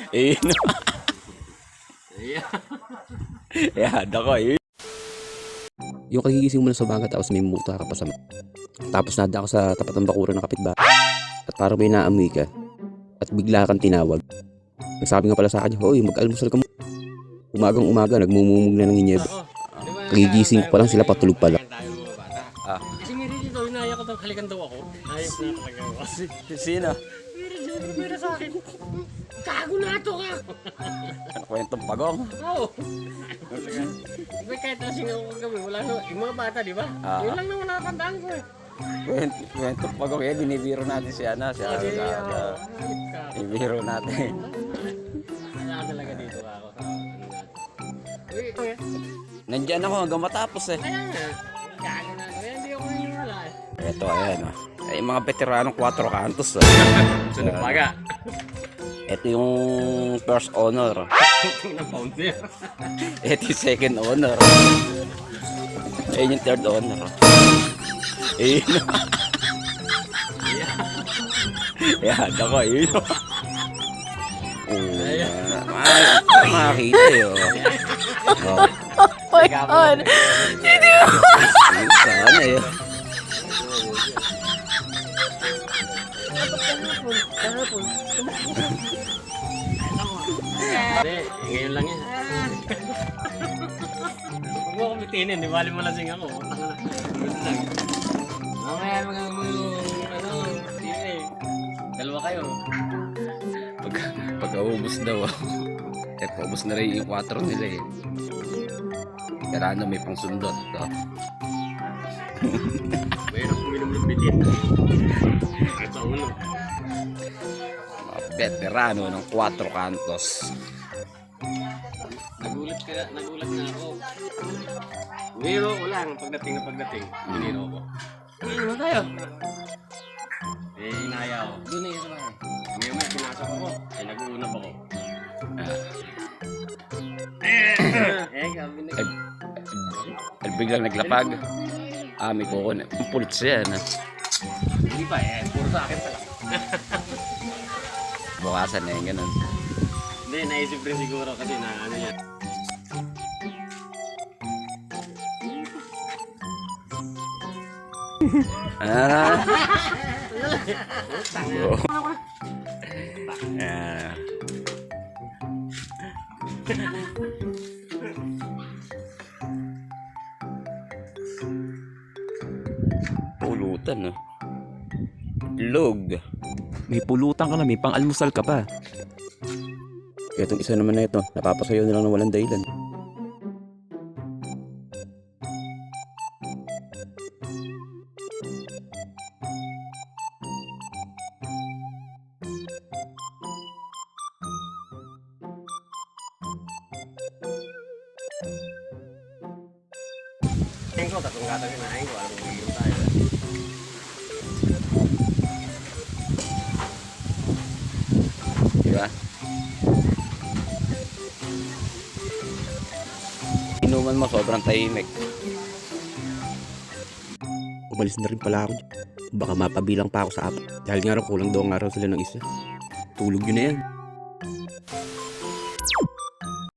Eh, no. Yeah, dako eh. Yung kagigising mo na sa umaga tapos may muta ka pa sa tapos nada ka sa tapat ng bakuran ng kapitbahay at parang may naamoy ka at bigla kang tinawag. Nagsabi nga pala sa akin, hoy, mag-almusal ka mo. Umagang umaga, nagmumumog na ng inyeb. Kagigising ko pa lang sila, patulog pa lang. Kasi meron dito, inaya ko daw, halikan daw ako. Ayos na talaga ako. Sino? Meron sa akin. Gago na ito ka! Ano kwentong pagong? Oo. Diba kahit nasing ako kagabi, wala na, yung mga bata, di ba? Yun lang naman nakakandaan ko eh. Kwentong pagong eh, binibiro natin si Ana. Si Ana. Ibiro natin. Wala talaga dito ako. Uy, ito eh. Nandyan ako hanggang matapos eh. Kaya nga. Gago na ako. Hindi ako wala eh. Ito, ayan oh. Ay, mga veteranong 4 kantos oh. Sunod paga. Ito yung first honor. Na-bouncer. Ito yung second honor. Ayun yung third honor. Ayun. Yan, ako, ayun. Makakita eh. Oh my God! Sana eh. Hindi, ngayon lang yan. Huwag mo akong bitinin, di bali mo lasing ako. Mamaya mga ano, hindi dalawa kayo. Pagkaubos daw. Eh, paubos na rin yung 4 nila eh. Kaya na may pang sundot. Mayroon kong minum ng bitin. Kahit sa ulo. Mga veterano ng 4 kantos. Nagulat na ako. Biro ko lang pagdating. Biniro ko. Ano tayo? Eh, inaya ako. Doon na yun naman. May pinasok ako. Eh, nag-uunap ako. Gabi na. Ay, biglang naglapag. May kuko na. Ang pulit siya na. Hindi pa eh. Puro sa akin pala. Bukasan na yung ganun. Hindi, naisip rin siguro kasi na ano yan. Pulutan no. Log. May pulutan ka na, may pang-almusal ka pa. Itong isa naman na ito, napapasayaw na lang ng walang dahilan. Tingin ko, tatlong gata kinain ko. Alam mo, magiging tayo. Diba? Inuman mo sobrang tahimik. Umalis na rin pala ako. Baka mapabilang pa ako sa apat. Dahil nga raw kulang daw ang araw sila ng isa. Tulog yun na yan.